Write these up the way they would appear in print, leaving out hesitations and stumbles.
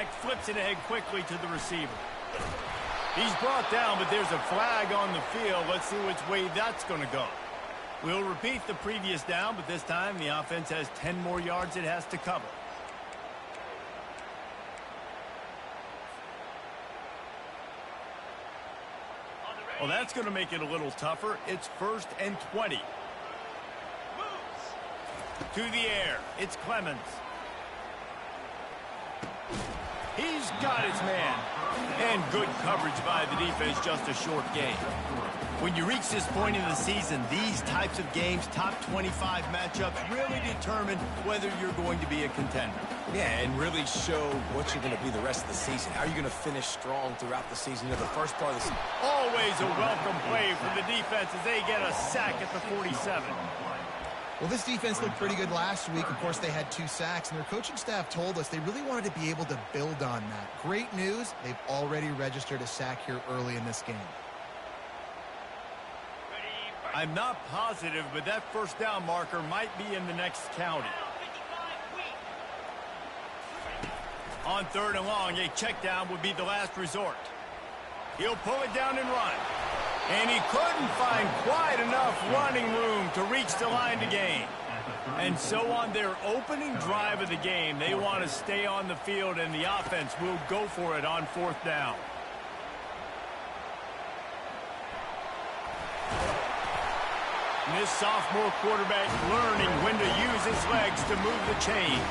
quarterback flips it ahead quickly to the receiver. He's brought down, but there's a flag on the field. Let's see which way that's going to go. We'll repeat the previous down, but this time the offense has 10 more yards it has to cover. Well, that's going to make it a little tougher. It's 1st and 20. To the air. It's Clemens. He's got his man. And good coverage by the defense, just a short game. When you reach this point in the season, these types of games, top 25 matchups, really determine whether you're going to be a contender. Yeah, and really show what you're going to be the rest of the season. How are you going to finish strong throughout the season, the first part of the season? Always a welcome play for the defense as they get a sack at the 47. Well, this defense looked pretty good last week. Of course, they had 2 sacks, and their coaching staff told us they really wanted to be able to build on that. Great news, they've already registered a sack here early in this game. I'm not positive, but that first down marker might be in the next county. On 3rd and long, a check down would be the last resort. He'll pull it down and run. And he couldn't find quite enough running room to reach the line to gain. And so on their opening drive of the game, they want to stay on the field, and the offense will go for it on 4th down. And this sophomore quarterback learning when to use his legs to move the chains.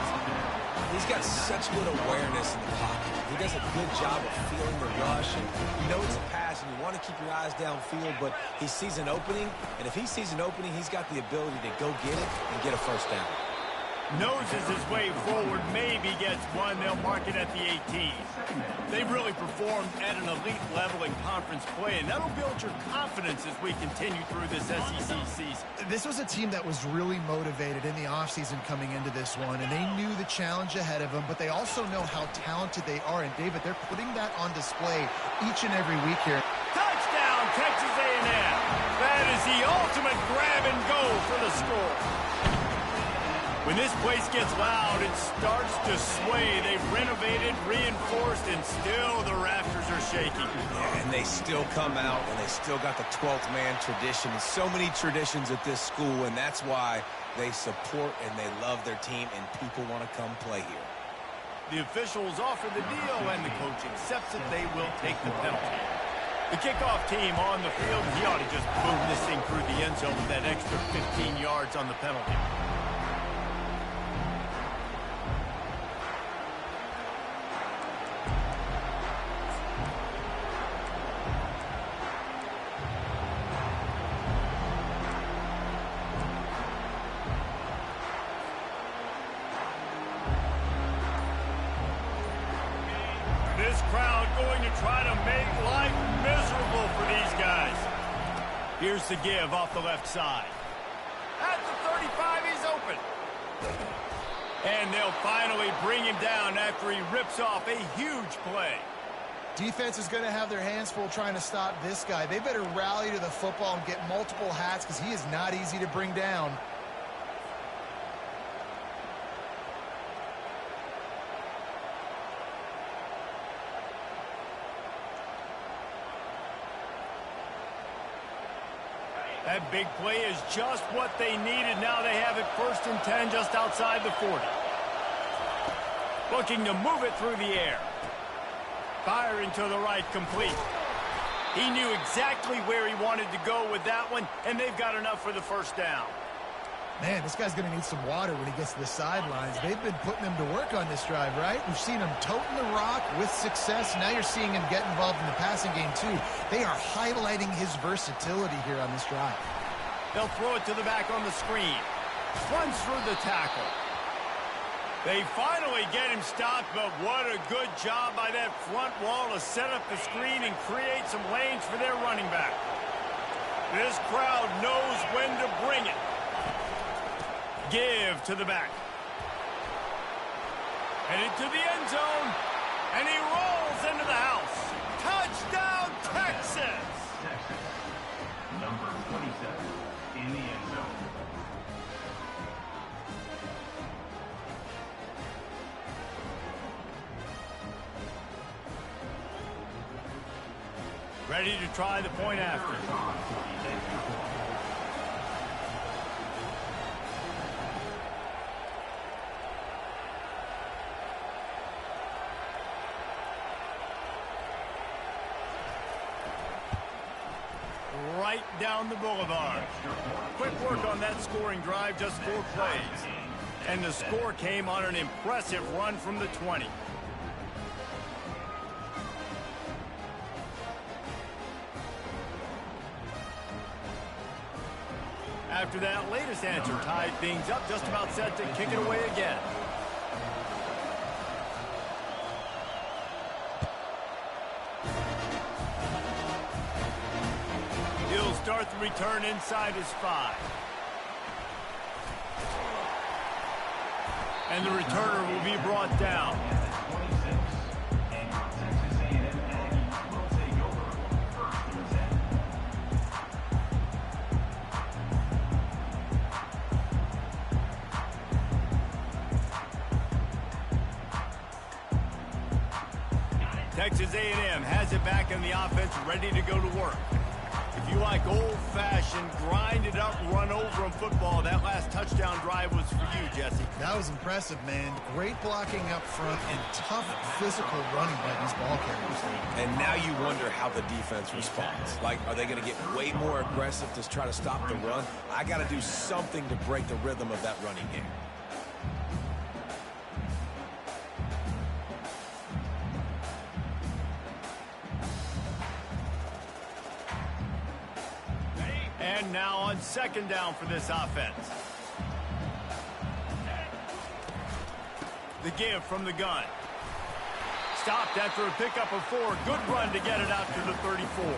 He's got such good awareness in the pocket. He does a good job of feeling the rush. And you know it's a pass, and you want to keep your eyes downfield, but he sees an opening, and if he sees an opening, he's got the ability to go get it and get a first down. Noses his way forward, maybe gets one. They'll mark it at the 18. They've really performed at an elite level in conference play, and that'll build your confidence as we continue through this SEC season. This was a team that was really motivated in the offseason coming into this one, and they knew the challenge ahead of them, but they also know how talented they are. And, David, they're putting that on display each and every week here. Touchdown, Texas A&M. That is the ultimate grab and go for the score. When this place gets loud, it starts to sway. They've renovated, reinforced, and still the rafters are shaking. Yeah, and they still come out, and they still got the 12th man tradition. And so many traditions at this school, and that's why they support and they love their team, and people want to come play here. The officials offer the deal, and the coach accepts it. They will take the penalty. The kickoff team on the field, he ought to just boom this thing through the end zone with that extra 15 yards on the penalty. This crowd going to try to make life miserable for these guys. Here's the give off the left side. At the 35, he's open. And they'll finally bring him down after he rips off a huge play. Defense is going to have their hands full trying to stop this guy. They better rally to the football and get multiple hats because he is not easy to bring down. That big play is just what they needed. Now they have it 1st and 10 just outside the 40. Looking to move it through the air. Firing to the right, complete. He knew exactly where he wanted to go with that one, and they've got enough for the first down. Man, this guy's going to need some water when he gets to the sidelines. They've been putting him to work on this drive, right? We've seen him toting the rock with success. Now you're seeing him get involved in the passing game, too. They are highlighting his versatility here on this drive. They'll throw it to the back on the screen. Runs through the tackle. They finally get him stopped, but what a good job by that front wall to set up the screen and create some lanes for their running back. This crowd knows when to bring it. Give to the back. Headed to the end zone, and he rolls into the house. Touchdown, Texas! Number 27 in the end zone. Ready to try the point after. Right down the boulevard. Quick work on that scoring drive, just 4 plays. And the score came on an impressive run from the 20. After that latest answer tied things up, just about set to kick it away again. He'll start the return inside his 5. And the returner will be brought down. Texas A&M has it back in the offense, ready to go to work. If you like old-fashioned, grind-it-up, run-over 'em football, that last touchdown drive was for you, Jesse. That was impressive, man. Great blocking up front and tough physical running by these ball carriers. And now you wonder how the defense responds. Like, are they going to get way more aggressive to try to stop the run? I got to do something to break the rhythm of that running game. And now on second down for this offense. The give from the gun. Stopped after a pickup of 4. Good run to get it out to the 34.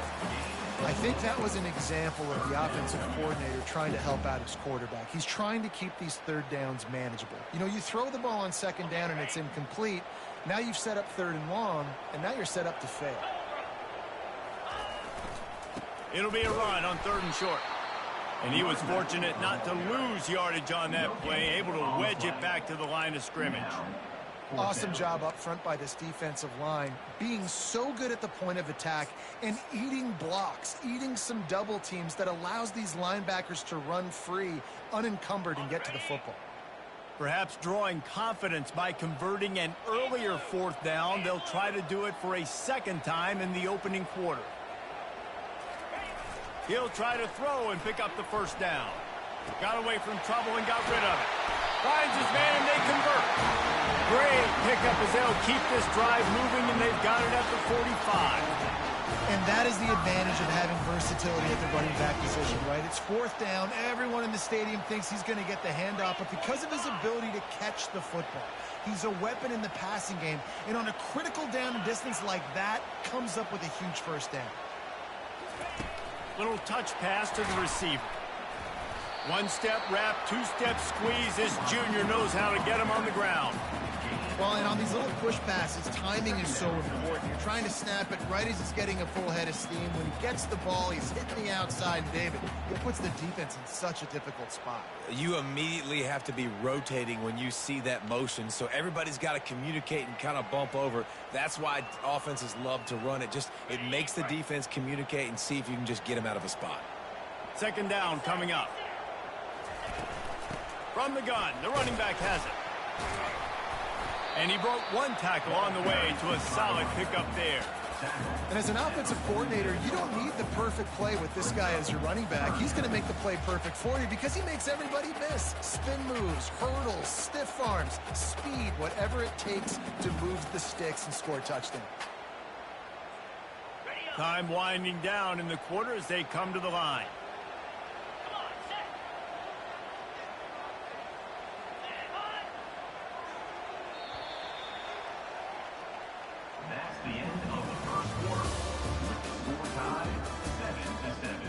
I think that was an example of the offensive coordinator trying to help out his quarterback. He's trying to keep these third downs manageable. You know, you throw the ball on second down and it's incomplete. Now you've set up third and long, and now you're set up to fail. It'll be a run on 3rd and short. And he was fortunate not to lose yardage on that play, able to wedge it back to the line of scrimmage. Awesome job up front by this defensive line, being so good at the point of attack and eating blocks, eating some double teams that allows these linebackers to run free, unencumbered, and get to the football. Perhaps drawing confidence by converting an earlier 4th down. They'll try to do it for a second time in the opening quarter. He'll try to throw and pick up the 1st down. Got away from trouble and got rid of it. Finds his man and they convert. Great pickup as they'll keep this drive moving, and they've got it at the 45. And that is the advantage of having versatility at the running back position, right? It's 4th down. Everyone in the stadium thinks he's going to get the handoff, but because of his ability to catch the football, he's a weapon in the passing game. And on a critical down and distance like that, comes up with a huge 1st down. Little touch pass to the receiver. 1-step wrap, 2-step squeeze. This junior knows how to get him on the ground. Well, and on these little push passes, timing is so important. You're trying to snap it right as it's getting a full head of steam. When he gets the ball, he's hitting the outside, and David, it puts the defense in such a difficult spot. You immediately have to be rotating when you see that motion, so everybody's got to communicate and kind of bump over. That's why offenses love to run it. It makes the defense communicate and see if you can just get him out of a spot. 2nd down coming up. From the gun, the running back has it. And he broke 1 tackle on the way to a solid pickup there. And as an offensive coordinator, you don't need the perfect play with this guy as your running back. He's going to make the play perfect for you because he makes everybody miss. Spin moves, hurdles, stiff arms, speed, whatever it takes to move the sticks and score a touchdown. Time winding down in the quarter as they come to the line. That's the end of the 1st quarter. Score tied 7-7.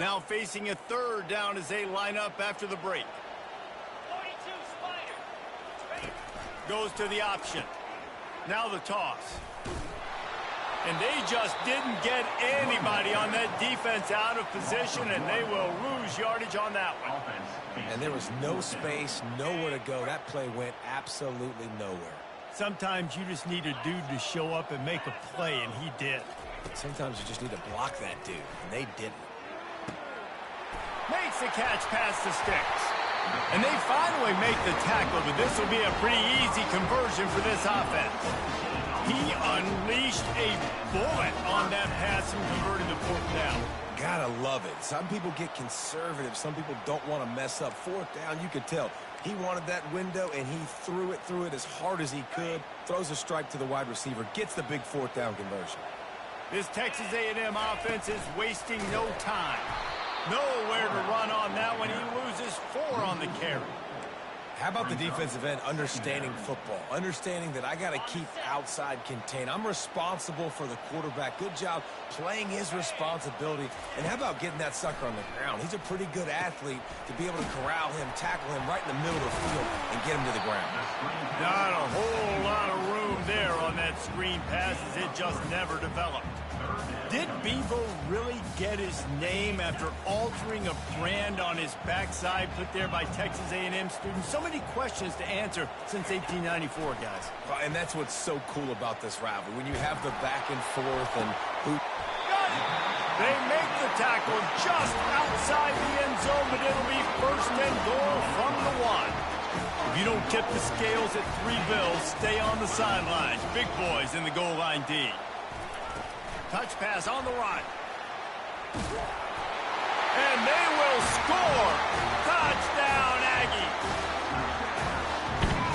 Now facing a 3rd down as they line up after the break. 42 Spider. Goes to the option. Now the toss. And they just didn't get anybody on that defense out of position, and they will lose yardage on that one. And there was no space, nowhere to go. That play went absolutely nowhere. Sometimes you just need a dude to show up and make a play, and he did. Sometimes you just need to block that dude, and they didn't. Makes the catch past the sticks. And they finally make the tackle, but this will be a pretty easy conversion for this offense. He unleashed a bullet on that pass and converted the fourth down. Gotta love it. Some people get conservative. Some people don't want to mess up. Fourth down, you could tell. He wanted that window, and he threw it as hard as he could. Throws a strike to the wide receiver. Gets the big fourth down conversion. This Texas A&M offense is wasting no time. Nowhere to run on that one. He loses 4 on the carry. How about the defensive end understanding football? Understanding that I got to keep outside contained. I'm responsible for the quarterback. Good job playing his responsibility. And how about getting that sucker on the ground? He's a pretty good athlete to be able to corral him, tackle him right in the middle of the field, and get him to the ground. Not a whole lot of room there on that screen pass as it just never developed. Did Bevo really get his name after altering a brand on his backside put there by Texas A&M students? So many questions to answer since 1894, guys. And that's what's so cool about this rivalry. When you have the back and forth and who... They make the tackle just outside the end zone, but it'll be first and goal from the 1. If you don't tip the scales at 3 bills, stay on the sidelines. Big boys in the goal line D. Touch pass on the run. And they will score. Touchdown, Aggie.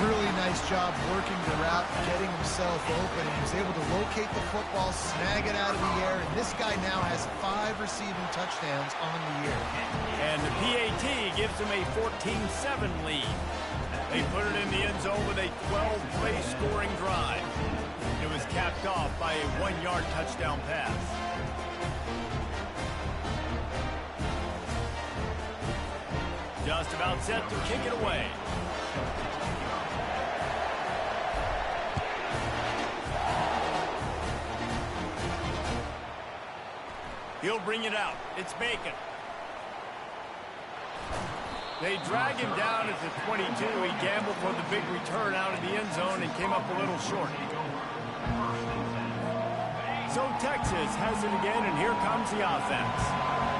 Really nice job working the route, getting himself open. He was able to locate the football, snag it out of the air, and this guy now has 5 receiving touchdowns on the year. And the PAT gives him a 14-7 lead. They put it in the end zone with a 12-play scoring drive. It was capped off by a 1-yard touchdown pass. Just about set to kick it away. He'll bring it out. It's Bacon. They drag him down at the 22. He gambled for the big return out of the end zone and came up a little short. So Texas has it again, and here comes the offense.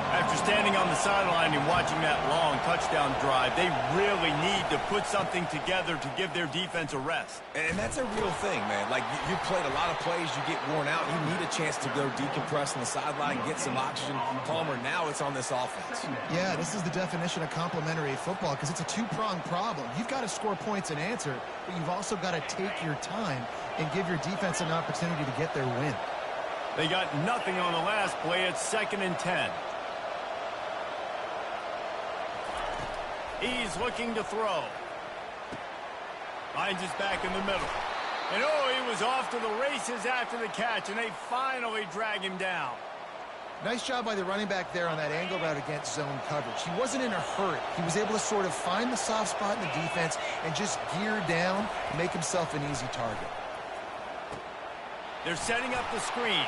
After standing on the sideline and watching that long touchdown drive, they really need to put something together to give their defense a rest. And that's a real thing, man. Like, you played a lot of plays, you get worn out, you need a chance to go decompress on the sideline, get some oxygen. Palmer, now it's on this offense. Yeah, this is the definition of complementary football because it's a 2-pronged problem. You've got to score points and answer, but you've also got to take your time and give your defense an opportunity to get their win. They got nothing on the last play. It's 2nd and 10. He's looking to throw. Finds his back in the middle. And oh, he was off to the races after the catch, and they finally drag him down. Nice job by the running back there on that angle route against zone coverage. He wasn't in a hurry. He was able to sort of find the soft spot in the defense and just gear down and make himself an easy target. They're setting up the screen.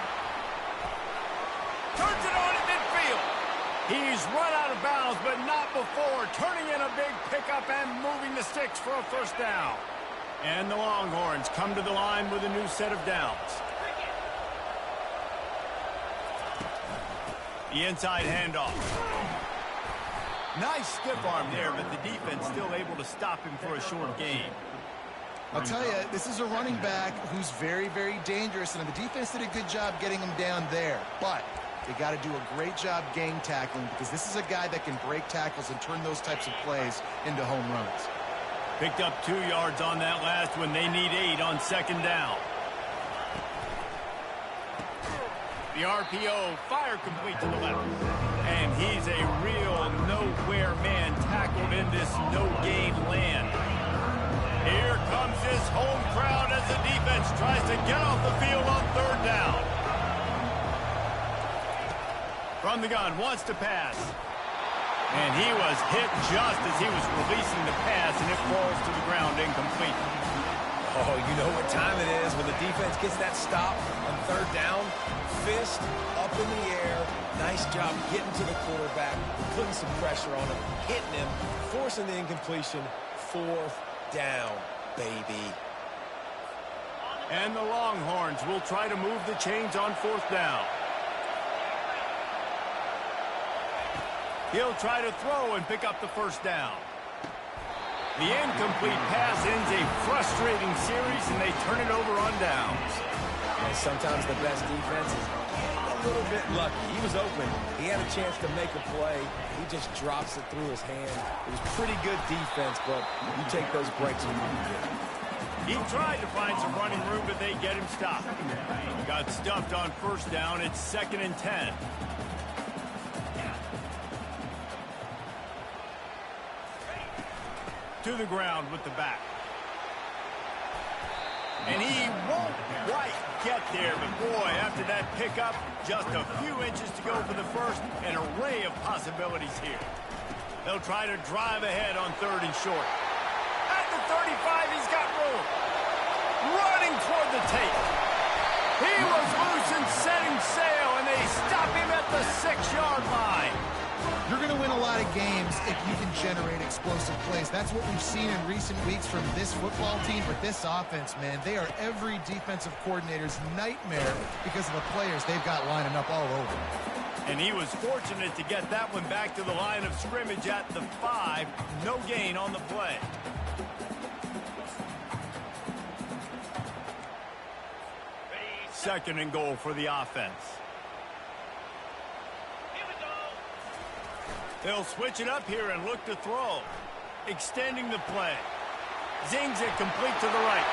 Turns it on in midfield. He's run out of bounds, but not before. Turning in a big pickup and moving the sticks for a first down. And the Longhorns come to the line with a new set of downs. The inside handoff. Nice stiff arm there, but the defense still able to stop him for a short gain. I'll tell you, this is a running back who's very, very dangerous, and the defense did a good job getting him down there. But they got to do a great job gang tackling because this is a guy that can break tackles and turn those types of plays into home runs. Picked up 2 yards on that last one. They need 8 on 2nd down. The RPO, fire complete to the left. And he's a real nowhere man tackled in this no-gain land. Here comes this home crowd as the defense tries to get off the field on 3rd down. From the gun, wants to pass. And he was hit just as he was releasing the pass, and it falls to the ground incomplete. Oh, you know what time it is when the defense gets that stop on third down. Fist up in the air. Nice job getting to the quarterback, putting some pressure on him, hitting him, forcing the incompletion. Fourth down, baby. And the Longhorns will try to move the chains on fourth down. He'll try to throw and pick up the first down. The incomplete pass ends a frustrating series, and they turn it over on downs. And sometimes the best defense is a little bit lucky. He was open. He had a chance to make a play. He just drops it through his hand. It was pretty good defense, but you take those breaks when you can get it. He tried to find some running room, but they get him stopped. Got stuffed on first down. It's 2nd and 10. To the ground with the back. And he won't quite get there, but boy, after that pickup, just a few inches to go for the first. An array of possibilities here. They'll try to drive ahead on 3rd and short. At the 35, he's got room. Running toward the tape. He was loose and setting sail, and they stop him at the 6-yard line. You're going to win a lot of games if you can generate explosive plays. That's what we've seen in recent weeks from this football team. But this offense, man, they are every defensive coordinator's nightmare because of the players they've got lining up all over. And he was fortunate to get that one back to the line of scrimmage at the 5. No gain on the play. Second and goal for the offense. They'll switch it up here and look to throw. Extending the play. Zings it complete to the right.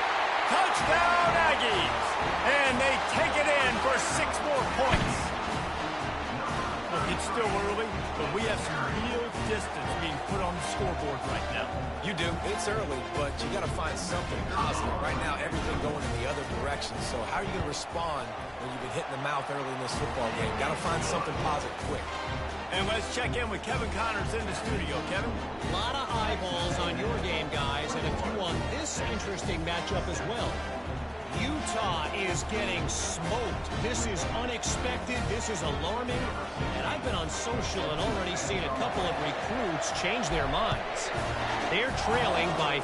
Touchdown, Aggies! And they take it in for 6 more points. Look, it's still early, but we have some real distance being put on the scoreboard right now. You do. It's early, but you got to find something positive. Right now, everything going in the other direction. So how are you going to respond when you've been hit in the mouth early in this football game? Got to find something positive quick. And let's check in with Kevin Connors in the studio. Kevin? A lot of eyeballs on your game, guys, and a few on this interesting matchup as well. Utah is getting smoked. This is unexpected. This is alarming. And I've been on social and already seen a couple of recruits change their minds. They're trailing by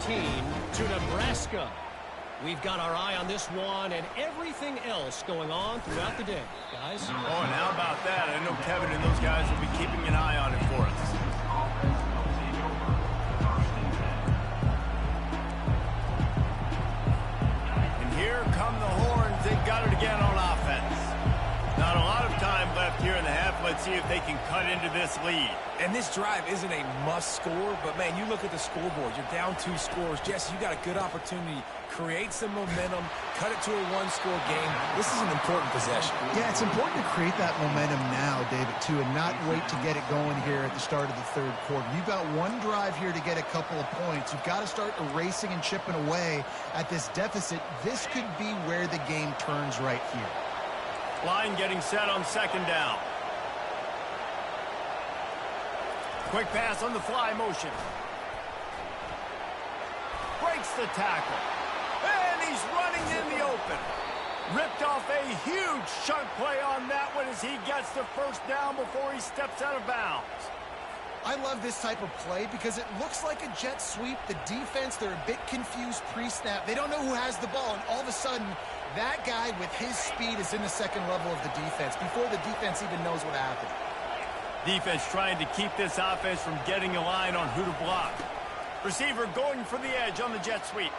14 to Nebraska. We've got our eye on this one and everything else going on throughout the day, guys. Oh, and how about that? I know Kevin and those guys will be keeping an eye on it for us. And here come the Horns. They've got it again on offense. Not a lot of time left here in the half. Let's see if they can cut into this lead. And this drive isn't a must score, but, man, you look at the scoreboard. You're down 2 scores. Jesse, you got a good opportunity. Create some momentum. Cut it to a 1-score game. This is an important possession. Yeah, it's important to create that momentum now, David, too, and not wait to get it going here at the start of the 3rd quarter. You've got one drive here to get a couple of points. You've got to start erasing and chipping away at this deficit. This could be where the game turns right here. Line getting set on 2nd down. Quick pass on the fly motion. Breaks the tackle. And he's running in the open. Ripped off a huge chunk play on that one as he gets the first down before he steps out of bounds. I love this type of play because it looks like a jet sweep. The defense, they're a bit confused pre-snap. They don't know who has the ball, and all of a sudden, that guy with his speed is in the 2nd level of the defense before the defense even knows what happened. Defense trying to keep this offense from getting a line on who to block. Receiver going for the edge on the jet sweep.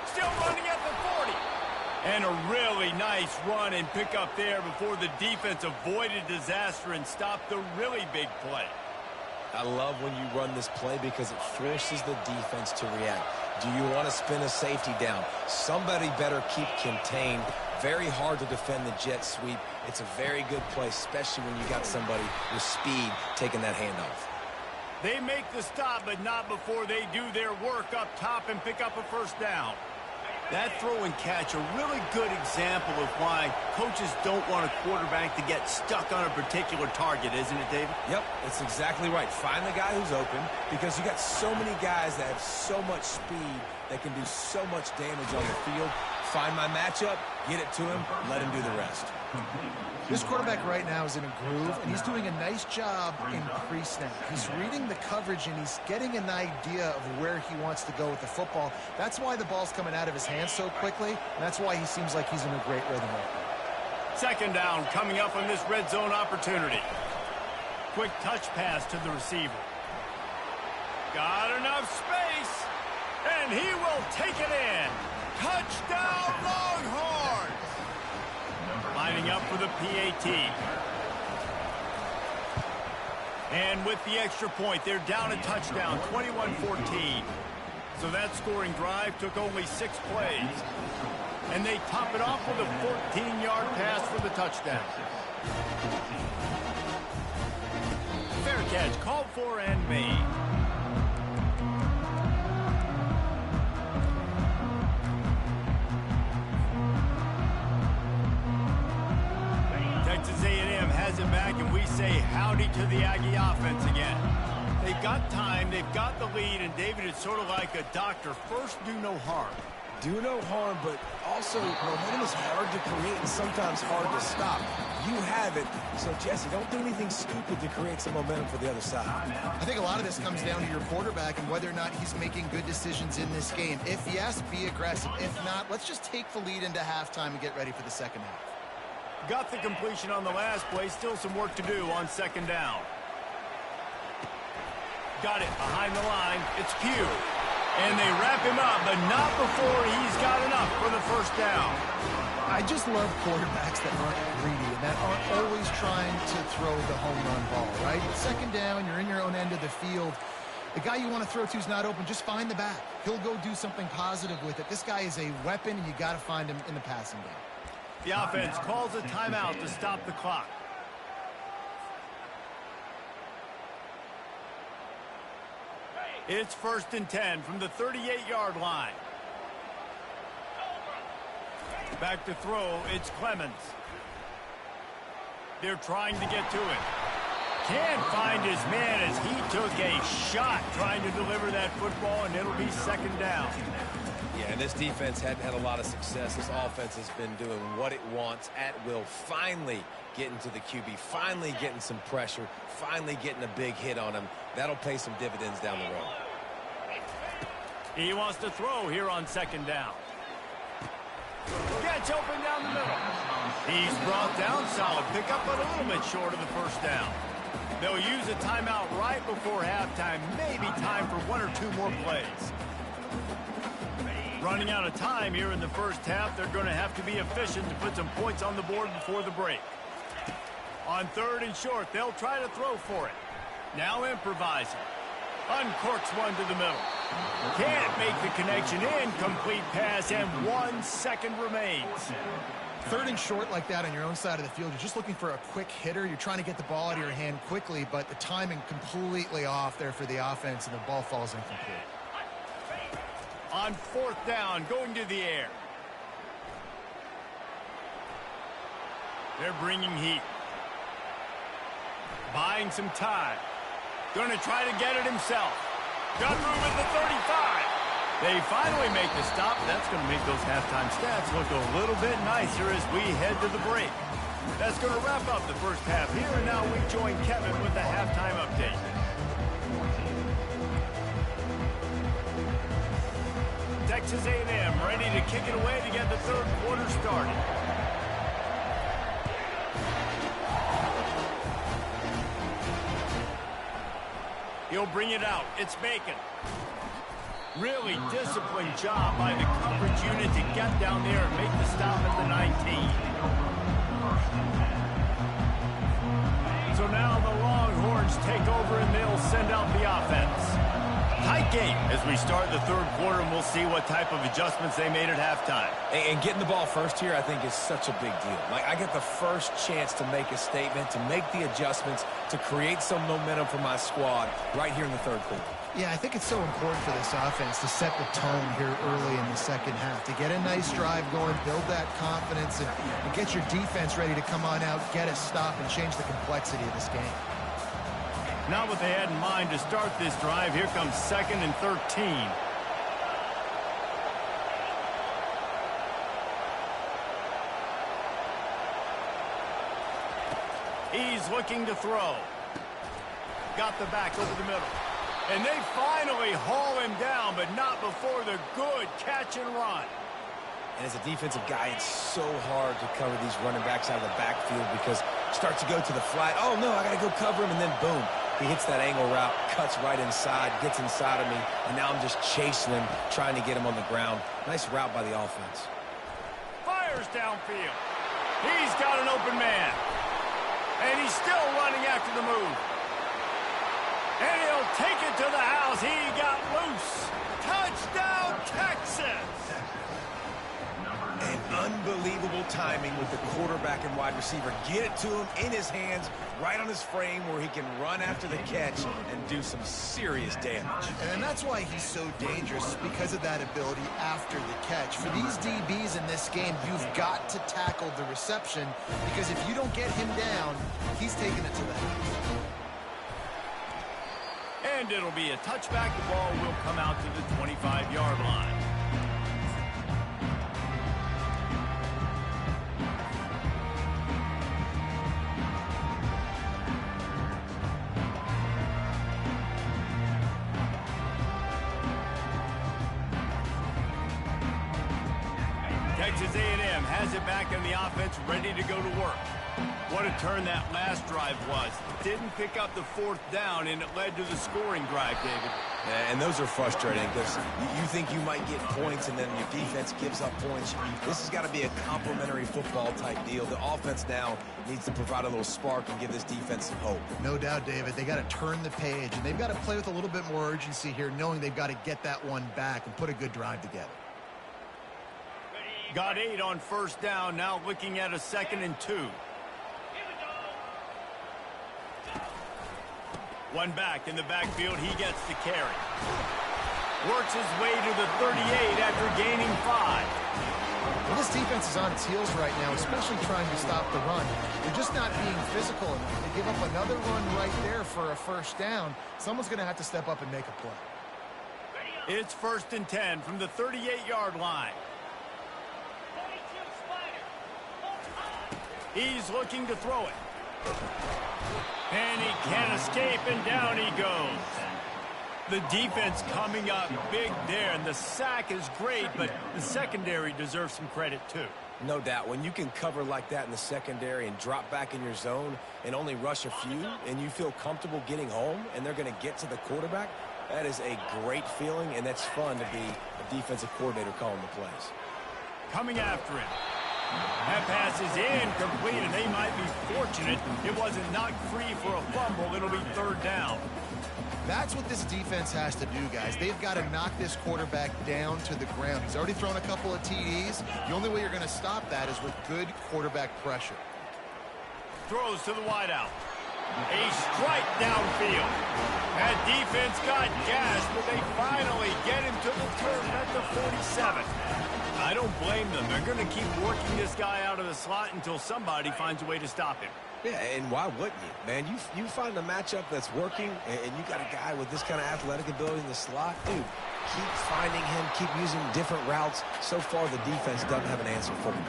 Still running at the 40. And a really nice run and pick up there before the defense avoided disaster and stopped the really big play. I love when you run this play because it forces the defense to react. Do you want to spin a safety down? Somebody better keep contained. Very hard to defend the jet sweep. It's a very good play, especially when you got somebody with speed taking that handoff. They make the stop, but not before they do their work up top and pick up a first down. That throw and catch, a really good example of why coaches don't want a quarterback to get stuck on a particular target, isn't it, David? Yep, that's exactly right. Find the guy who's open, because you got so many guys that have so much speed that can do so much damage on the field. Find my matchup, get it to him, let him do the rest. This quarterback right now is in a groove, and he's doing a nice job in pre-snap. He's reading the coverage, and he's getting an idea of where he wants to go with the football. That's why the ball's coming out of his hands so quickly, and that's why he seems like he's in a great rhythm right now. Second down coming up on this red zone opportunity. Quick touch pass to the receiver. Got enough space, and he will take it in. Touchdown, Longhorns! Lining up for the PAT. And with the extra point, they're down a touchdown, 21-14. So that scoring drive took only 6 plays. And they top it off with a 14-yard pass for the touchdown. Fair catch, called for and made. Texas A&M has it back, and we say howdy to the Aggie offense again. They've got time, they've got the lead, and David, it's sort of like a doctor. First, do no harm. Do no harm, but also momentum is hard to create and sometimes hard to stop. You have it, so Jesse, don't do anything stupid to create some momentum for the other side. I think a lot of this comes down to your quarterback and whether or not he's making good decisions in this game. If yes, be aggressive. If not, let's just take the lead into halftime and get ready for the second half. Got the completion on the last play. Still some work to do on second down. Got it behind the line. It's Pugh. And they wrap him up, but not before he's got enough for the first down. I just love quarterbacks that aren't greedy and that aren't always trying to throw the home run ball, right? Second down, you're in your own end of the field. The guy you want to throw to is not open. Just find the back. He'll go do something positive with it. This guy is a weapon, and you got to find him in the passing game. The offense calls a timeout to stop the clock. It's 1st and 10 from the 38-yard line. Back to throw, it's Clemens. They're trying to get to it. Can't find his man as he took a shot trying to deliver that football, and it'll be second down. Yeah, and this defense hadn't had a lot of success. This offense has been doing what it wants at will. Finally getting to the QB, finally getting some pressure, finally getting a big hit on him. That'll pay some dividends down the road. He wants to throw here on second down. Gets open down the middle. He's brought down, solid pickup, but a little bit short of the first down. They'll use a timeout right before halftime, maybe time for 1 or 2 more plays. Running out of time here in the first half, they're going to have to be efficient to put some points on the board before the break. On 3rd and short, they'll try to throw for it. Now improvising. Uncorks one to the middle. Can't make the connection. Incomplete pass, and 1 second remains. 3rd and short like that on your own side of the field, you're just looking for a quick hitter. You're trying to get the ball out of your hand quickly, but the timing completely off there for the offense, and the ball falls incomplete. On 4th down, going to the air. They're bringing heat. Buying some time. Going to try to get it himself. Got through with the 35. They finally make the stop. That's going to make those halftime stats look a little bit nicer as we head to the break. That's going to wrap up the first half here, and now we join Kevin with the halftime update. Texas A&M ready to kick it away to get the 3rd quarter started. He'll bring it out. It's Bacon. Really disciplined job by the coverage unit to get down there and make the stop at the 19. So now the Longhorns take over and they'll send out the offense. Tight game as we start the 3rd quarter, and we'll see what type of adjustments they made at halftime. And getting the ball first here, I think, is such a big deal. Like, I get the first chance to make a statement, to make the adjustments, to create some momentum for my squad right here in the 3rd quarter. Yeah, I think it's so important for this offense to set the tone here early in the second half, to get a nice drive going, build that confidence, and get your defense ready to come on out, get a stop, and change the complexity of this game. Not what they had in mind to start this drive. Here comes 2nd and 13. He's looking to throw. Got the back over the middle. And they finally haul him down, but not before the good catch and run. And as a defensive guy, it's so hard to cover these running backs out of the backfield because it starts to go to the flat. Oh, no, I got to go cover him, and then boom. He hits that angle route, cuts right inside, gets inside of me, and now I'm just chasing him, trying to get him on the ground. Nice route by the offense. Fires downfield. He's got an open man. And he's still running after the move. And he'll take it to the house. He got loose. Touchdown, Texas! And unbelievable timing with the quarterback and wide receiver. Get it to him in his hands, right on his frame where he can run after the catch and do some serious damage. And that's why he's so dangerous, because of that ability after the catch. For these DBs in this game, you've got to tackle the reception, because if you don't get him down, he's taking it to the house. And it'll be a touchback. The ball will come out to the 25-yard line. Texas A&M has it back in the offense, ready to go to work. What a turn that last drive was. Didn't pick up the 4th down, and it led to the scoring drive, David. And those are frustrating because you think you might get points, and then your defense gives up points. This has got to be a complementary football type deal. The offense now needs to provide a little spark and give this defense some hope. No doubt, David. They got to turn the page, and they've got to play with a little bit more urgency here, knowing they've got to get that one back and put a good drive together. Got 8 on 1st down, now looking at a 2nd and 2. One back in the backfield, he gets the carry. Works his way to the 38 after gaining 5. Well, this defense is on its heels right now, especially trying to stop the run. They're just not being physical enough. They give up another run right there for a 1st down. Someone's going to have to step up and make a play. It's 1st and 10 from the 38-yard line. He's looking to throw it. And he can't escape, and down he goes. The defense coming up big there, and the sack is great, but the secondary deserves some credit too. No doubt. When you can cover like that in the secondary and drop back in your zone and only rush a few, and you feel comfortable getting home, and they're going to get to the quarterback, that is a great feeling, and that's fun to be a defensive coordinator calling the plays. Coming after him. That pass is incomplete, and they might be fortunate it wasn't knocked free for a fumble. It'll be 3rd down. That's what this defense has to do, guys. They've got to knock this quarterback down to the ground. He's already thrown a couple of TDs. The only way you're going to stop that is with good quarterback pressure. Throws to the wideout. A strike downfield. That defense got gassed, but they finally get him to the turf at the 47. I don't blame them. They're going to keep working this guy out of the slot until somebody finds a way to stop him. Yeah, and why wouldn't you, man? You find a matchup that's working, and you got a guy with this kind of athletic ability in the slot. Dude, keep finding him, keep using different routes. So far, the defense doesn't have an answer for him.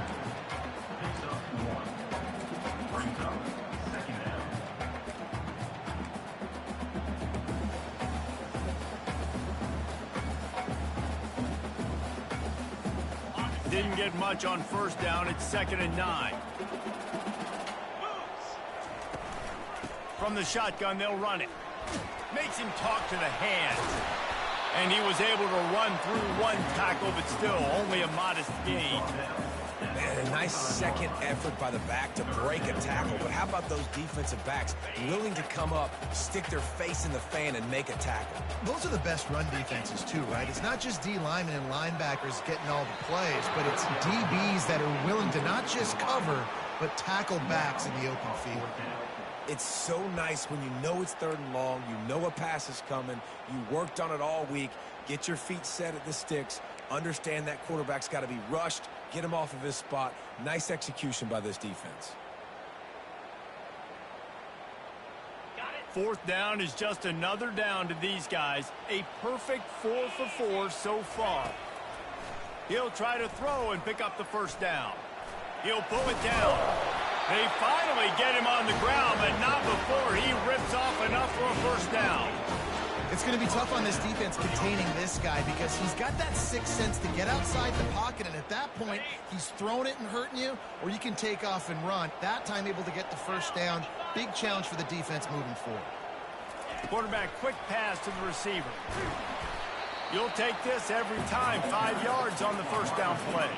Didn't get much on 1st down. It's 2nd and 9. From the shotgun, they'll run it. Makes him talk to the hands. And he was able to run through one tackle, but still only a modest gain. Man, a nice second effort by the back to break a tackle. But how about those defensive backs willing to come up, stick their face in the fan, and make a tackle? Those are the best run defenses too, right? It's not just D linemen and linebackers getting all the plays, but it's DBs that are willing to not just cover, but tackle backs in the open field. It's so nice when you know it's 3rd and long, you know a pass is coming, you worked on it all week, get your feet set at the sticks, understand that quarterback's got to be rushed, get him off of his spot. Nice execution by this defense. 4th down is just another down to these guys. A perfect 4 for 4 so far. He'll try to throw and pick up the 1st down. He'll pull it down. They finally get him on the ground, but not before he rips off enough for a 1st down. It's going to be tough on this defense containing this guy because he's got that 6th sense to get outside the pocket, and at that point, he's throwing it and hurting you, or you can take off and run. That time able to get the 1st down. Big challenge for the defense moving forward. Quarterback quick pass to the receiver. You'll take this every time. 5 yards on the 1st down play.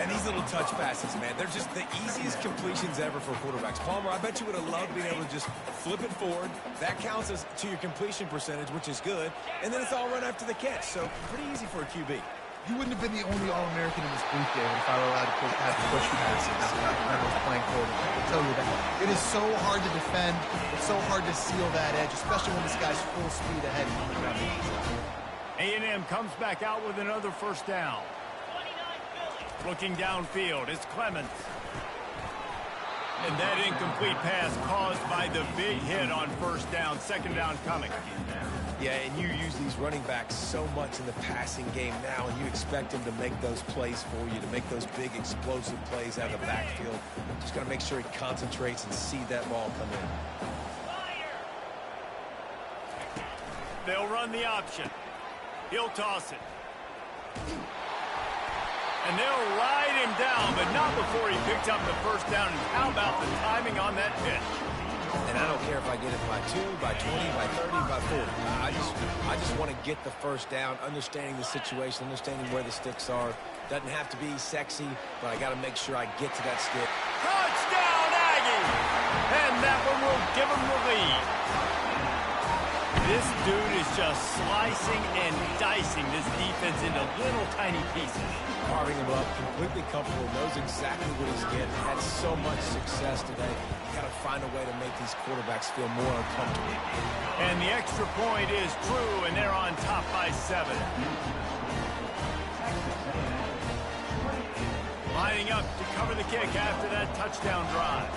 And these little touch passes, man, they're just the easiest completions ever for quarterbacks. Palmer, I bet you would have loved being able to just flip it forward. That counts as to your completion percentage, which is good. And then it's all run after the catch, so pretty easy for a QB. You wouldn't have been the only All-American in this booth, David, if I were allowed to have push passes when I was playing quarterback. I'll tell you that. It is so hard to defend. It's so hard to seal that edge, especially when this guy's full speed ahead coming around the inside. A&M comes back out with another 1st down. Looking downfield, it's Clemens. And that incomplete pass caused by the big hit on 1st down. 2nd down coming. Yeah, and you use these running backs so much in the passing game now, and you expect them to make those plays for you, to make those big explosive plays out of the backfield. Just got to make sure he concentrates and see that ball come in. They'll run the option. He'll toss it. And they'll ride him down, but not before he picks up the 1st down. And how about the timing on that pitch? And I don't care if I get it by 2, by 20, by 30, by 40. I just want to get the 1st down, understanding the situation, understanding where the sticks are. Doesn't have to be sexy, but I got to make sure I get to that stick. Touchdown, Aggie! And that one will give him the lead. This dude is just slicing and dicing this defense into little tiny pieces. Carving him up, completely comfortable, knows exactly what he's getting. Had so much success today. Got to find a way to make these quarterbacks feel more uncomfortable. And the extra point is true, and they're on top by 7. Lining up to cover the kick after that touchdown drive.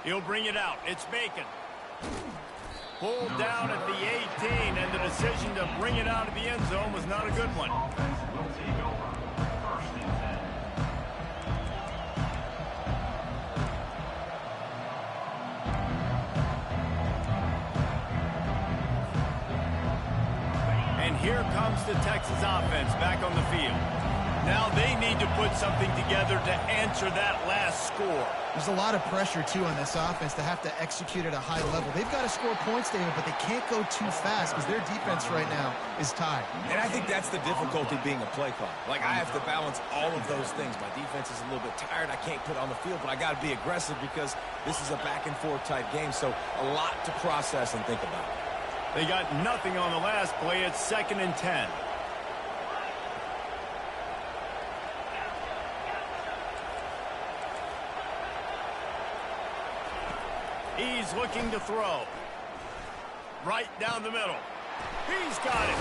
He'll bring it out. It's Bacon. Pulled down at the 18, and the decision to bring it out of the end zone was not a good one. Will take over. 1st and 10. And here comes the Texas offense back on the field. Now they need to put something together to answer that last score. There's a lot of pressure, too, on this offense to have to execute at a high level. They've got to score points, David, but they can't go too fast because their defense right now is tied. And I think that's the difficulty being a play caller. Like, I have to balance all of those things. My defense is a little bit tired. I can't put it on the field, but I got to be aggressive because this is a back-and-forth type game, so a lot to process and think about. They got nothing on the last play. It's 2nd and 10. He's looking to throw. Right down the middle. He's got it.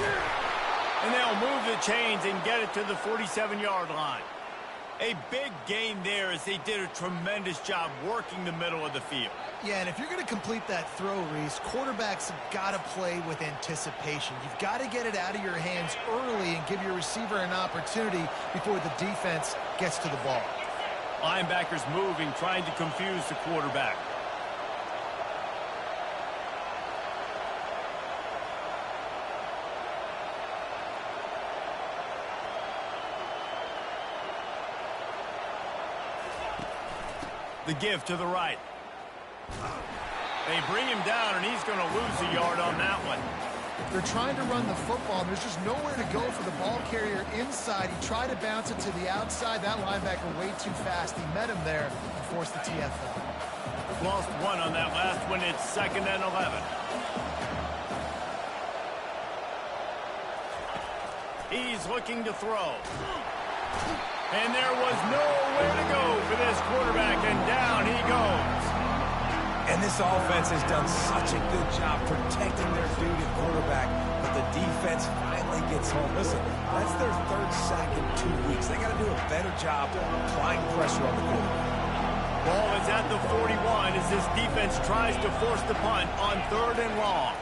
And they'll move the chains and get it to the 47-yard line. A big gain there as they did a tremendous job working the middle of the field. Yeah, and if you're going to complete that throw, Reese, quarterbacks have got to play with anticipation. You've got to get it out of your hands early and give your receiver an opportunity before the defense gets to the ball. Linebackers moving, trying to confuse the quarterback. The give to the right. They bring him down, and he's going to lose a yard on that one. They're trying to run the football, and there's just nowhere to go for the ball carrier inside. He tried to bounce it to the outside. That linebacker way too fast. He met him there and forced the TFL. Lost one on that last one. It's 2nd and 11. He's looking to throw. And there was nowhere to go for this quarterback, and down he goes. And this offense has done such a good job protecting their dude at quarterback, but the defense finally gets home. Listen, that's their third sack in 2 weeks. They got to do a better job applying pressure on the quarterback. Ball is at the 41 as this defense tries to force the punt on 3rd and long.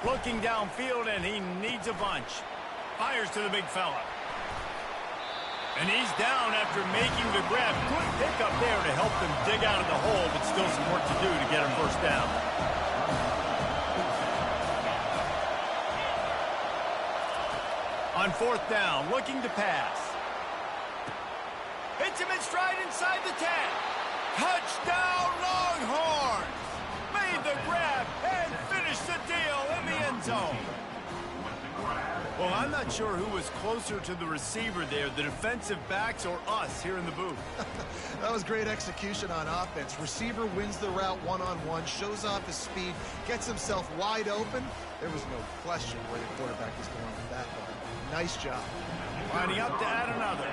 Looking downfield, and he needs a bunch. Fires to the big fella. And he's down after making the grab. Good pickup there to help them dig out of the hole, but still some work to do to get him first down. On 4th down, looking to pass. Hits him in stride inside the 10. Touchdown, Longhorns! Made the grab and finished the deal in the end zone. Well, I'm not sure who was closer to the receiver there, the defensive backs or us here in the booth. That was great execution on offense. Receiver wins the route one-on-one, shows off his speed, gets himself wide open. There was no question where the quarterback was going with that one. Nice job. Lining up to add another.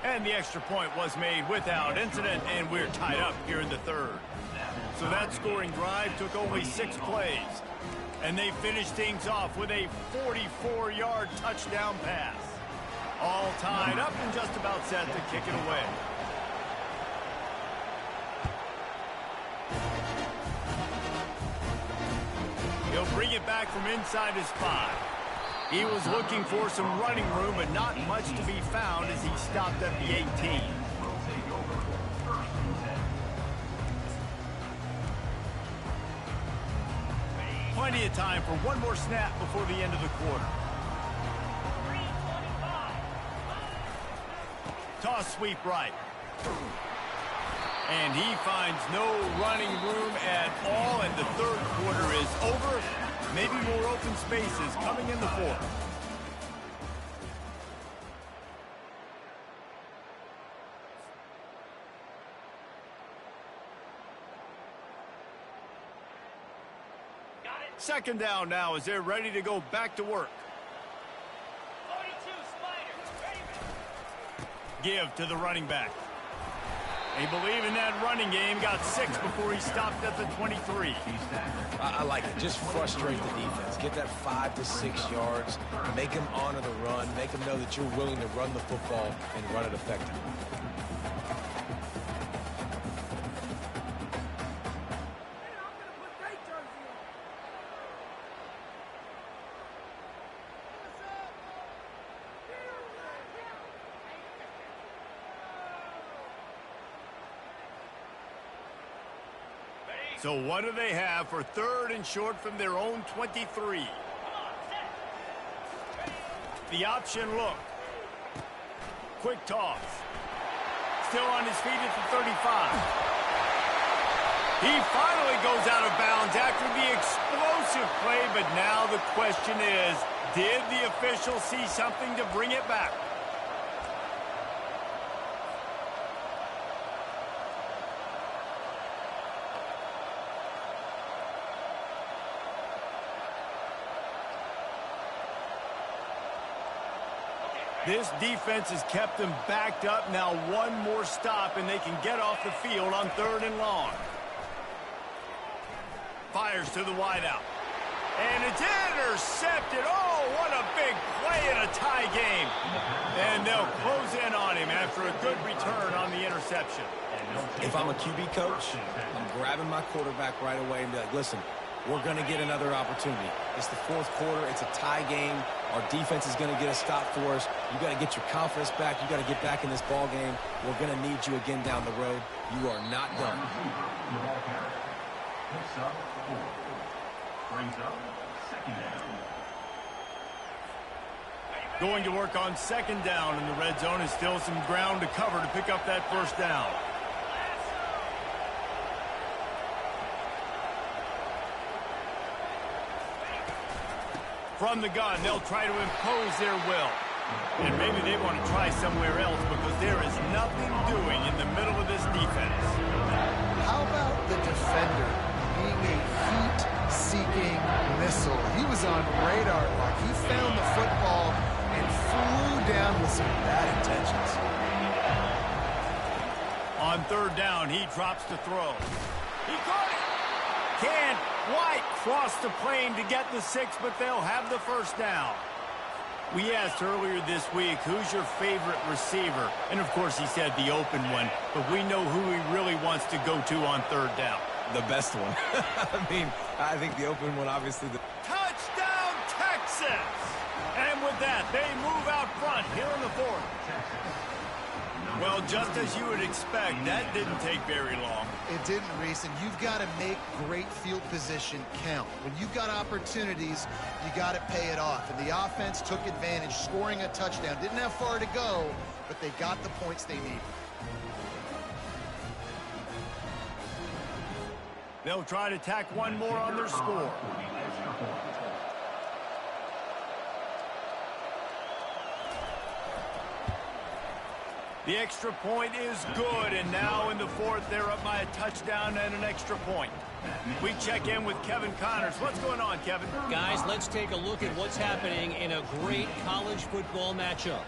And the extra point was made without incident, and we're tied up here in the 3rd. So that scoring drive took only 6 plays. And they finished things off with a 44-yard touchdown pass. All tied up and just about set to kick it away. He'll bring it back from inside his 5. He was looking for some running room, but not much to be found as he stopped at the 18. Plenty of time for one more snap before the end of the quarter. Toss sweep right. And he finds no running room at all, and the 3rd quarter is over. Maybe more open spaces coming in the 4th. Second down now as they're ready to go back to work. 42, Spider. Ready. Give to the running back. They believe in that running game. Got 6 before he stopped at the 23. I like it. Just frustrate the defense. Get that 5 to 6 yards. Make them honor the run. Make them know that you're willing to run the football and run it effectively. So what do they have for 3rd and short from their own 23? The option look. Quick toss. Still on his feet at the 35. He finally goes out of bounds after the explosive play, but now the question is, did the official see something to bring it back? This defense has kept them backed up. Now one more stop, and they can get off the field on 3rd and long. Fires to the wideout. And it's intercepted. Oh, what a big play in a tie game. And they'll close in on him after a good return on the interception. If I'm a QB coach, I'm grabbing my quarterback right away and be like, listen, we're going to get another opportunity. It's the 4th quarter. It's a tie game. Our defense is going to get a stop for us. You got to get your confidence back. You got to get back in this ball game. We're going to need you again down the road. You are not done. Picks up 4. Brings up 2nd down. Going to work on 2nd down in the red zone is still some ground to cover to pick up that first down. From the gun, they'll try to impose their will. And maybe they want to try somewhere else because there is nothing doing in the middle of this defense. How about the On third down, he drops to throw. He caught it. Can't quite cross the plane to get the 6, but they'll have the first down. We asked earlier this week, who's your favorite receiver? And, of course, he said the open one, but we know who he really wants to go to on third down. The best one. I think the open one, obviously. Touchdown, Texas! And with that, they move out front here in the fourth. Well, just as you would expect, that didn't take very long. It didn't, Reese, and you've got to make great field position count. When you've got opportunities, you got to pay it off. And the offense took advantage, scoring a touchdown. Didn't have far to go, but they got the points they needed. They'll try to tack one more on their score. The extra point is good, and now in the fourth, they're up by a touchdown and an extra point. We check in with Kevin Connors. What's going on, Kevin? Guys, let's take a look at what's happening in a great college football matchup.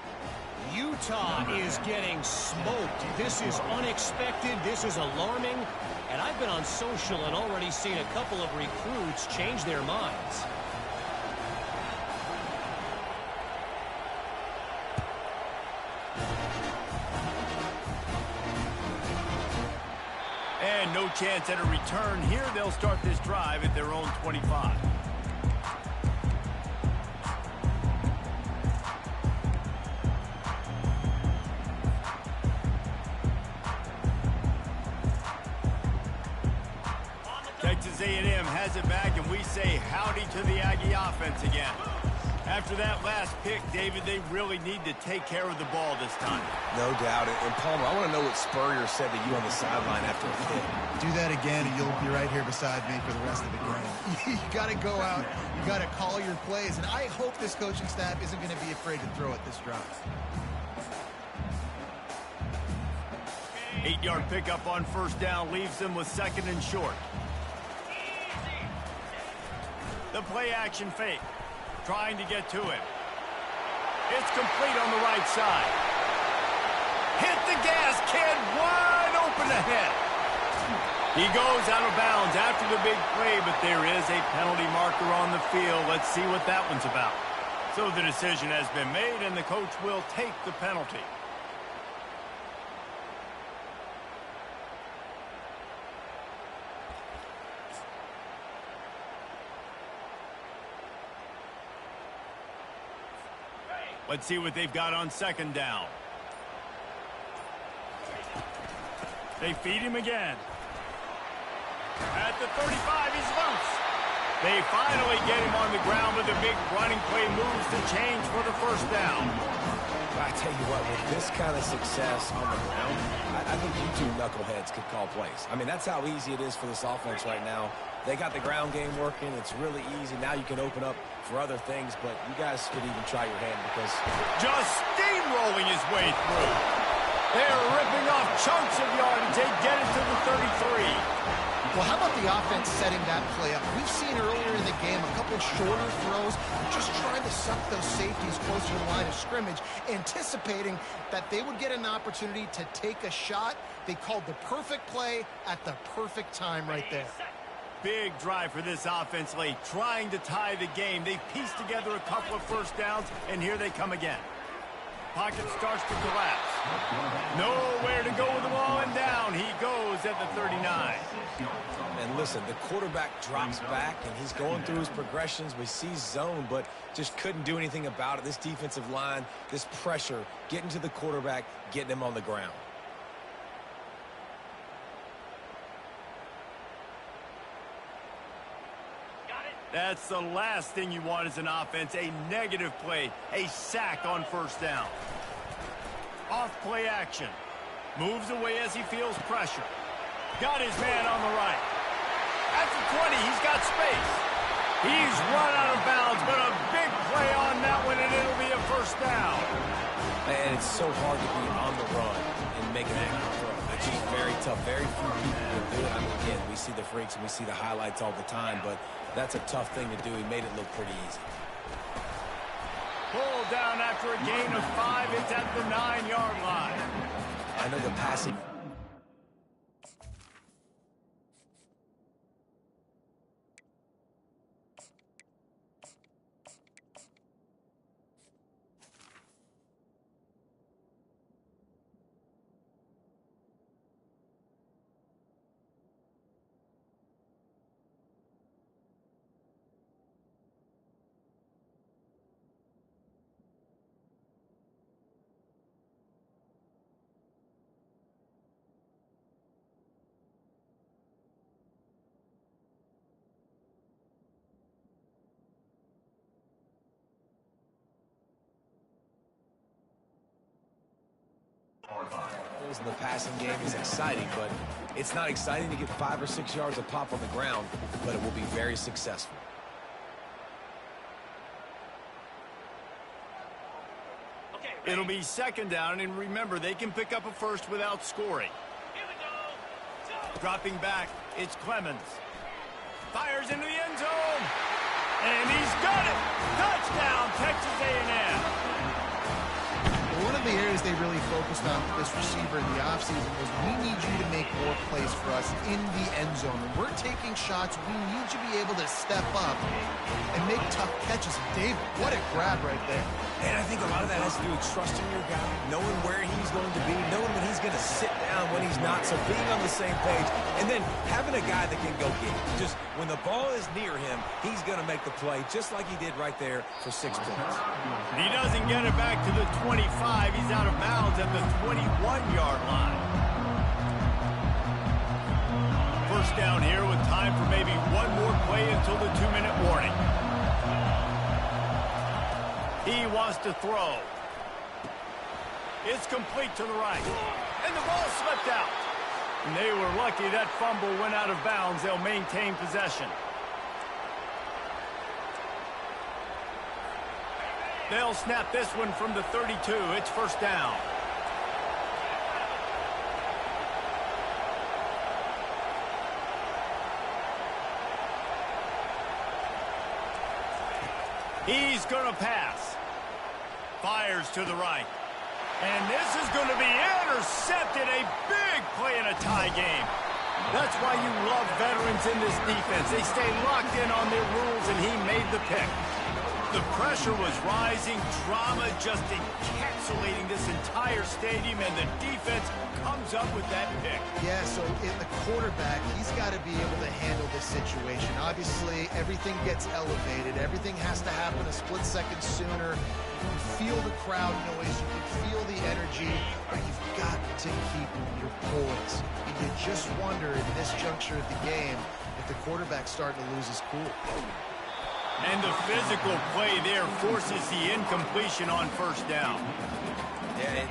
Utah is getting smoked. This is unexpected. This is alarming. And I've been on social and already seen a couple of recruits change their minds. And no chance at a return here. They'll start this drive at their own 25. Texas A&M has it back, and we say howdy to the Aggie offense again. After that last pick, David, they really need to take care of the ball this time. No doubt. And Palmer, I want to know what Spurrier said to you on the sideline after a hit. Do that again, and you'll be right here beside me for the rest of the game. You got to go out. You got to call your plays. And I hope this coaching staff isn't going to be afraid to throw at this drive. 8-yard pickup on first down leaves them with second and short. The play action fake. Trying to get to him. It's complete on the right side. Hit the gas, kid. Wide open ahead. He goes out of bounds after the big play, but there is a penalty marker on the field. Let's see what that one's about. So the decision has been made, and the coach will take the penalty. Let's see what they've got on second down. They feed him again. At the 35, he's loose. They finally get him on the ground, but the big running play moves the change for the first down. I tell you what, with this kind of success on the ground, I think you two knuckleheads could call plays. I mean, that's how easy it is for this offense right now. They got the ground game working. It's really easy. Now you can open up for other things, but you guys could even try your hand because... Just steamrolling his way through. They're ripping off chunks of yardage. They get it to the 33. Well, how about the offense setting that play up? We've seen earlier in the game a couple shorter throws, just trying to suck those safeties closer to the line of scrimmage, anticipating that they would get an opportunity to take a shot. They called the perfect play at the perfect time right there. Big drive for this offense late, trying to tie the game. They pieced together a couple of first downs, and here they come again. Pocket starts to collapse. Nowhere to go with the ball, and down he goes at the 39. And listen, the quarterback drops back, and he's going through his progressions. We see zone, but just couldn't do anything about it. This defensive line, this pressure, getting to the quarterback, getting him on the ground. That's the last thing you want as an offense, a negative play, a sack on first down. Off play action. Moves away as he feels pressure. Got his man on the right. At the 20, he's got space. He's run out of bounds, but a big play on that one, and it'll be a first down. And it's so hard to be on the run and make an accurate throw. It's just very tough. Very few people can do it. I mean, again, we see the freaks and we see the highlights all the time, but that's a tough thing to do. He made it look pretty easy. Pulled down after a gain of 5. It's at the 9-yard line. I know the passing skills in the passing game is exciting, but it's not exciting to get 5 or 6 yards of pop on the ground, but it will be very successful. It'll be second down, and remember, they can pick up a first without scoring. Here we go. Dropping back, it's Clemens. Fires into the end zone. And he's got it. Touchdown, Texas A&M. One of the areas they really focused on for this receiver in the offseason was we need you to make more plays for us in the end zone. When we're taking shots, we need you to be able to step up and make tough catches. David, what a grab right there. And I think a lot of that has to do with trusting your guy, knowing where he's going to be, knowing when he's going to sit down, when he's not, so being on the same page, and then having a guy that can go get it. Just when the ball is near him, he's going to make the play just like he did right there for 6 points. He doesn't get it back to the 25. He's out of bounds at the 21-yard line. First down here with time for maybe one more play until the 2-minute warning. He wants to throw. It's complete to the right. And the ball slipped out. And they were lucky that fumble went out of bounds. They'll maintain possession. They'll snap this one from the 32. It's first down. He's going to pass. Fires to the right. And this is going to be intercepted. A big play in a tie game. That's why you love veterans in this defense. They stay locked in on their rules, and he made the pick. The pressure was rising, drama just encapsulating this entire stadium, and the defense comes up with that pick. Yeah, so in the quarterback, he's got to be able to handle this situation. Obviously, everything gets elevated. Everything has to happen a split second sooner. You feel the crowd noise. You can feel the energy, but you've got to keep your poise. And you just wonder in this juncture of the game if the quarterback's starting to lose his cool. And the physical play there forces the incompletion on first down. Yeah,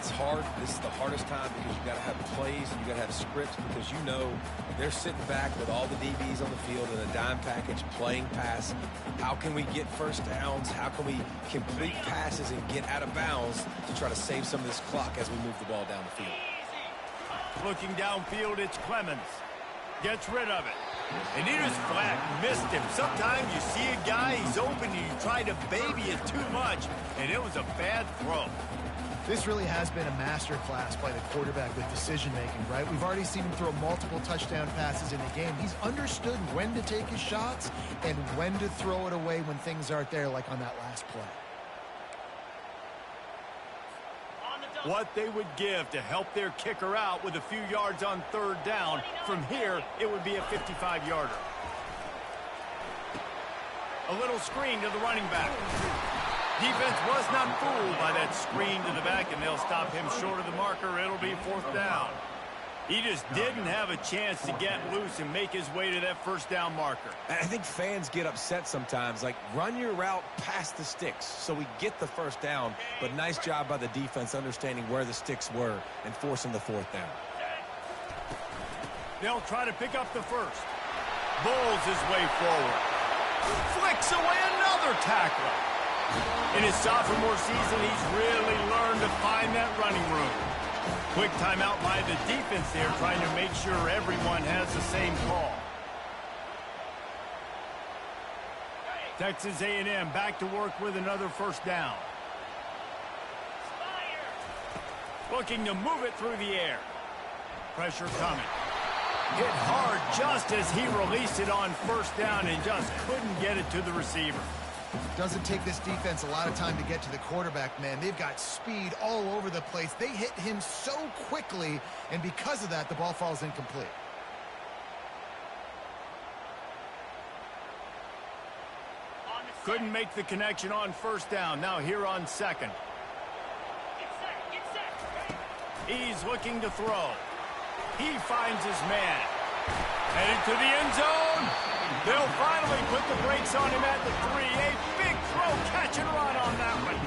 it's hard. This is the hardest time because you've got to have plays and you've got to have scripts because you know they're sitting back with all the DBs on the field in a dime package playing pass. How can we get first downs? How can we complete passes and get out of bounds to try to save some of this clock as we move the ball down the field? Looking downfield, it's Clemens. Gets rid of it. And he just flat missed him. Sometimes you see a guy, he's open, and you try to baby it too much, and it was a bad throw. This really has been a master class by the quarterback with decision-making, right? We've already seen him throw multiple touchdown passes in the game. He's understood when to take his shots and when to throw it away when things aren't there, like on that last play. What they would give to help their kicker out with a few yards on third down. From here, it would be a 55-yarder. A little screen to the running back. Defense was not fooled by that screen to the back, and they'll stop him short of the marker. It'll be fourth down. He just didn't have a chance to get loose and make his way to that first down marker. I think fans get upset sometimes, like run your route past the sticks so we get the first down, but nice job by the defense understanding where the sticks were and forcing the fourth down. They'll try to pick up the first. Bowls his way forward. Flicks away another tackler. In his sophomore season, he's really learned to find that running room. Quick timeout by the defense there, trying to make sure everyone has the same call. Texas A&M back to work with another first down. Looking to move it through the air. Pressure coming. Hit hard just as he released it on first down and just couldn't get it to the receiver. Doesn't take this defense a lot of time to get to the quarterback, man. They've got speed all over the place. They hit him so quickly, and because of that, the ball falls incomplete. Couldn't make the connection on first down. Now here on second. He's looking to throw. He finds his man. Headed to the end zone. They'll finally put the brakes on him at the 3. A big throw, catch and run on that one.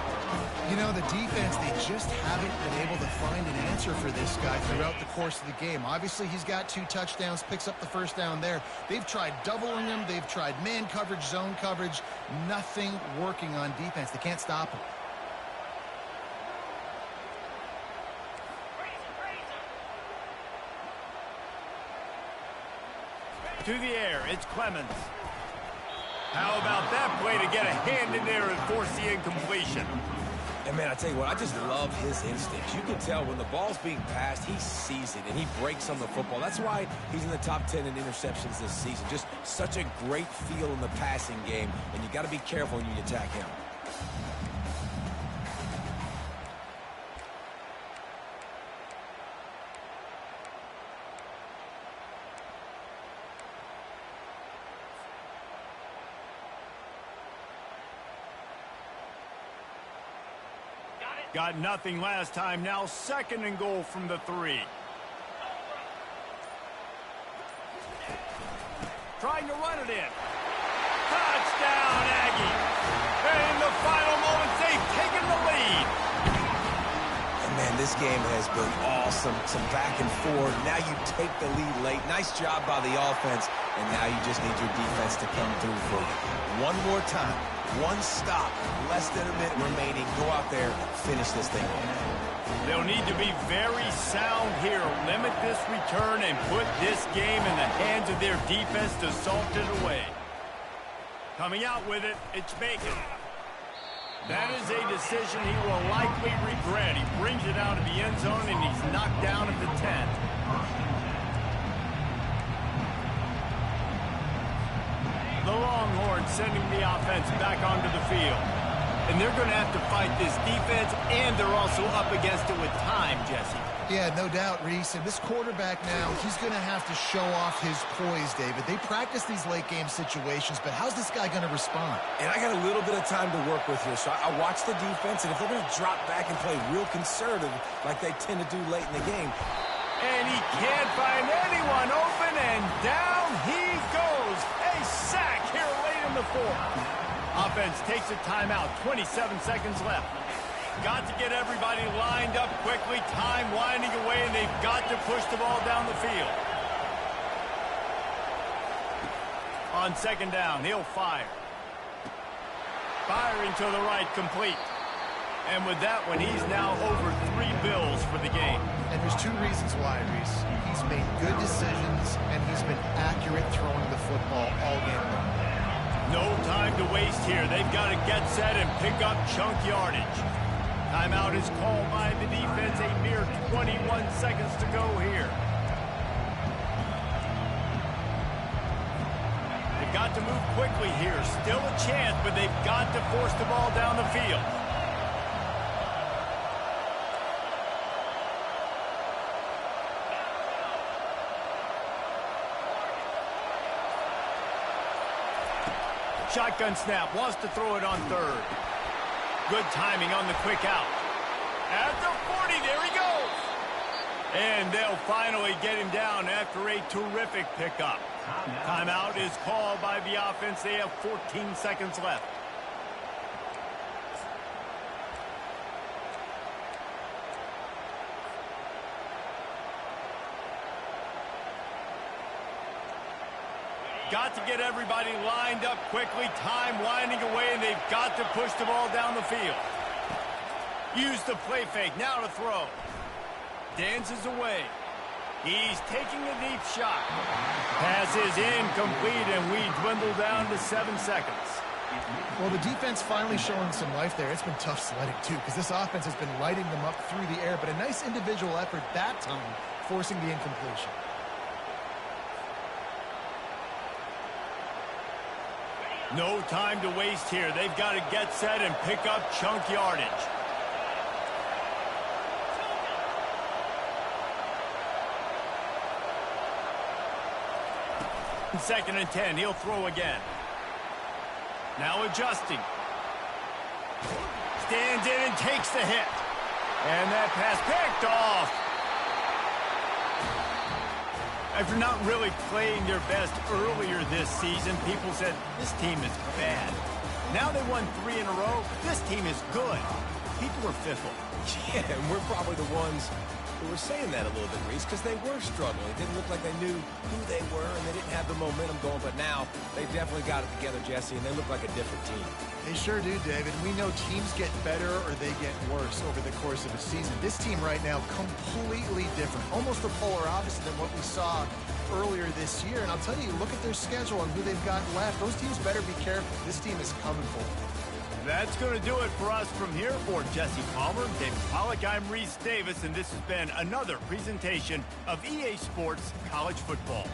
You know, the defense, they just haven't been able to find an answer for this guy throughout the course of the game. Obviously, he's got 2 touchdowns, picks up the first down there. They've tried doubling him. They've tried man coverage, zone coverage. Nothing working on defense. They can't stop him. To the air, it's Clemens. How about that play to get a hand in there and force the incompletion? And, man, I tell you what, I just love his instincts. You can tell when the ball's being passed, he sees it, and he breaks on the football. That's why he's in the top 10 in interceptions this season. Just such a great feel in the passing game, and you got to be careful when you attack him. Got nothing last time. Now 2nd and goal from the 3. Trying to run it in. Touchdown, Aggie. And in the final moments, they've taken the lead. And, man, this game has been awesome. Some back and forth. Now you take the lead late. Nice job by the offense. And now you just need your defense to come through for you. One more time. One stop, less than a minute remaining. Go out there, finish this thing off. They'll need to be very sound here. Limit this return and put this game in the hands of their defense to salt it away. Coming out with it, it's Bacon. That is a decision he will likely regret. He brings it out of the end zone and he's knocked down at the 10. The Longhorns sending the offense back onto the field. And they're going to have to fight this defense, and they're also up against it with time, Jesse. Yeah, no doubt, Reese. And this quarterback now, he's going to have to show off his poise, David. They practice these late-game situations, but how's this guy going to respond? And I got a little bit of time to work with here, so I watch the defense, and if they're going to drop back and play real conservative like they tend to do late in the game. And he can't find anyone open, and down he goes. A sack here late in the 4th. Offense takes a timeout, 27 seconds left. Got to get everybody lined up quickly, time winding away, and they've got to push the ball down the field. On 2nd down, he'll fire. Firing to the right, complete. And with that one, he's now over 3 bills for the game. And there's 2 reasons why, Reese. He's made good decisions, and he's been accurate throwing the football all game long. No time to waste here. They've got to get set and pick up chunk yardage. Timeout is called by the defense. A mere 21 seconds to go here. They've got to move quickly here. Still a chance, but they've got to force the ball down the field. Shotgun snap, wants to throw it on 3rd. Good timing on the quick out. At the 40, there he goes. And they'll finally get him down after a terrific pickup. Timeout is called by the offense. They have 14 seconds left. Got to get everybody lined up quickly. Time winding away, and they've got to push the ball down the field. Use the play fake. Now to throw. Dances away. He's taking a deep shot. Pass is incomplete, and we dwindle down to 7 seconds. Well, the defense finally showing some life there. It's been tough sledding, too, because this offense has been lighting them up through the air, but a nice individual effort that time, forcing the incompletion. No time to waste here. They've got to get set and pick up chunk yardage. Second and 10. He'll throw again. Now adjusting. Stands in and takes the hit. And that pass picked off. After not really playing their best earlier this season, people said, this team is bad. Now they won 3 in a row. This team is good. people are fickle. Yeah, and we're probably the ones who were saying that a little bit, Reese, because they were struggling. It didn't look like they knew who they were, and they didn't have the momentum going. But now they definitely got it together, Jesse, and they look like a different team. They sure do, David. We know teams get better or they get worse over the course of a season. This team right now, completely different. Almost the polar opposite than what we saw earlier this year. And I'll tell you, look at their schedule and who they've got left. Those teams better be careful. This team is coming for them. That's going to do it for us from here. For Jesse Palmer, David Pollack, I'm Reese Davis, and this has been another presentation of EA Sports College Football.